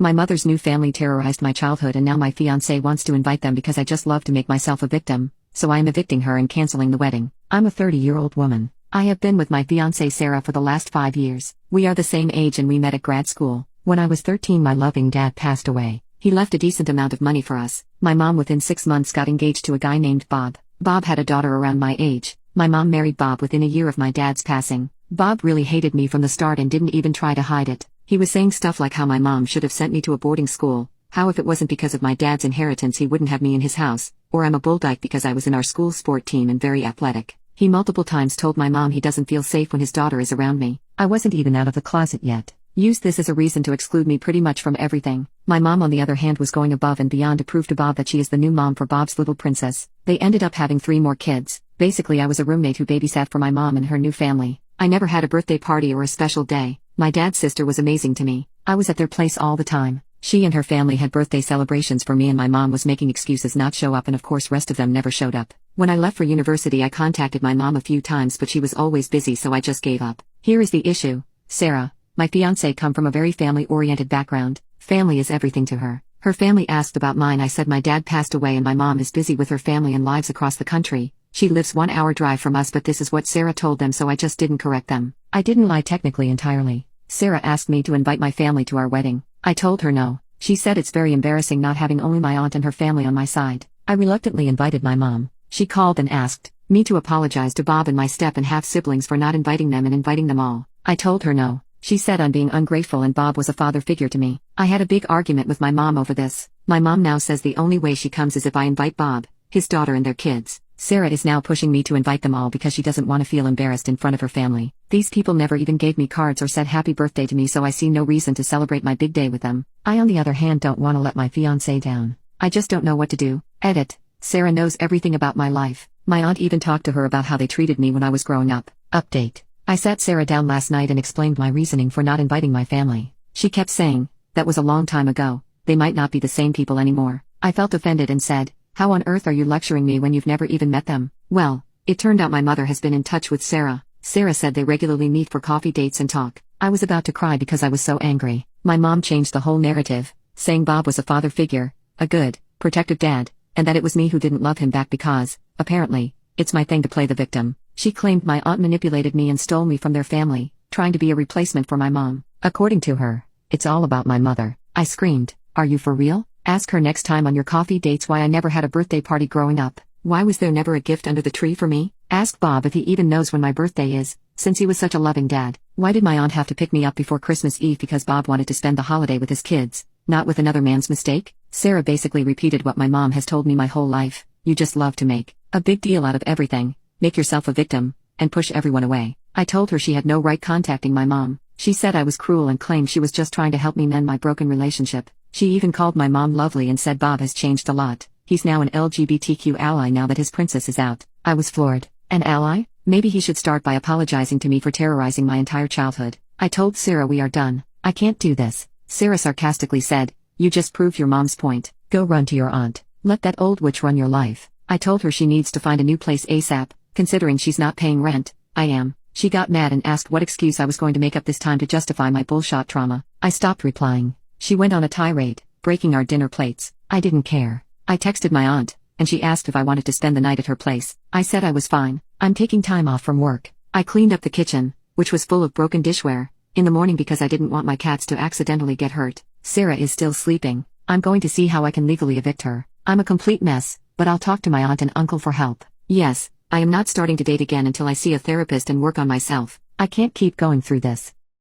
My mother's new family terrorized my childhood and now my fiance wants to invite them because I just love to make myself a victim, so I am evicting her and canceling the wedding. I'm a 30-year-old woman. I have been with my fiance Sarah for the last 5 years. We are the same age and we met at grad school. When I was 13 my loving dad passed away. He left a decent amount of money for us. My mom within 6 months got engaged to a guy named Bob. Bob had a daughter around my age. My mom married Bob within a year of my dad's passing. Bob really hated me from the start and didn't even try to hide it. He was saying stuff like how my mom should have sent me to a boarding school, how if it wasn't because of my dad's inheritance he wouldn't have me in his house, or I'm a bulldyke because I was in our school sport team and very athletic. He multiple times told my mom he doesn't feel safe when his daughter is around me. I wasn't even out of the closet yet. Used this as a reason to exclude me pretty much from everything. My mom on the other hand was going above and beyond to prove to Bob that she is the new mom for Bob's little princess. They ended up having 3 more kids. Basically I was a roommate who babysat for my mom and her new family. I never had a birthday party or a special day. My dad's sister was amazing to me. I was at their place all the time. She and her family had birthday celebrations for me and my mom was making excuses not show up and of course rest of them never showed up. When I left for university I contacted my mom a few times but she was always busy so I just gave up. Here is the issue. Sarah, my fiancé, come from a very family-oriented background. Family is everything to her. Her family asked about mine. I said my dad passed away and my mom is busy with her family and lives across the country. She lives 1 hour drive from us but this is what Sarah told them so I just didn't correct them. I didn't lie technically entirely. Sarah asked me to invite my family to our wedding. I told her no. She said it's very embarrassing not having only my aunt and her family on my side. I reluctantly invited my mom. She called and asked me to apologize to Bob and my step and half siblings for not inviting them and inviting them all. I told her no. She said I'm being ungrateful and Bob was a father figure to me. I had a big argument with my mom over this. My mom now says the only way she comes is if I invite Bob, his daughter and their kids. Sarah is now pushing me to invite them all because she doesn't want to feel embarrassed in front of her family. These people never even gave me cards or said happy birthday to me so I see no reason to celebrate my big day with them. I on the other hand don't want to let my fiancé down. I just don't know what to do. Edit. Sarah knows everything about my life. My aunt even talked to her about how they treated me when I was growing up. Update. I sat Sarah down last night and explained my reasoning for not inviting my family. She kept saying, that was a long time ago, they might not be the same people anymore. I felt offended and said, how on earth are you lecturing me when you've never even met them? Well, it turned out my mother has been in touch with Sarah. Sarah said they regularly meet for coffee dates and talk. I was about to cry because I was so angry. My mom changed the whole narrative, saying Bob was a father figure, a good, protective dad, and that it was me who didn't love him back because, apparently, it's my thing to play the victim. She claimed my aunt manipulated me and stole me from their family, trying to be a replacement for my mom. According to her, it's all about my mother. I screamed, are you for real? Ask her next time on your coffee dates why I never had a birthday party growing up. Why was there never a gift under the tree for me? Ask Bob if he even knows when my birthday is, since he was such a loving dad. Why did my aunt have to pick me up before Christmas Eve because Bob wanted to spend the holiday with his kids, not with another man's mistake? Sarah basically repeated what my mom has told me my whole life. You just love to make a big deal out of everything, make yourself a victim, and push everyone away. I told her she had no right contacting my mom. She said I was cruel and claimed she was just trying to help me mend my broken relationship. She even called my mom lovely and said Bob has changed a lot. He's now an LGBTQ ally now that his princess is out. I was floored. An ally? Maybe he should start by apologizing to me for terrorizing my entire childhood. I told Sarah we are done. I can't do this. Sarah sarcastically said, you just proved your mom's point. Go run to your aunt. Let that old witch run your life. I told her she needs to find a new place ASAP, considering she's not paying rent. I am. She got mad and asked what excuse I was going to make up this time to justify my bullshit trauma. I stopped replying. She went on a tirade, breaking our dinner plates. I didn't care. I texted my aunt, and she asked if I wanted to spend the night at her place. I said I was fine. I'm taking time off from work. I cleaned up the kitchen, which was full of broken dishware, in the morning because I didn't want my cats to accidentally get hurt. Sarah is still sleeping. I'm going to see how I can legally evict her. I'm a complete mess, but I'll talk to my aunt and uncle for help. Yes, I am not starting to date again until I see a therapist and work on myself. I can't keep going through this.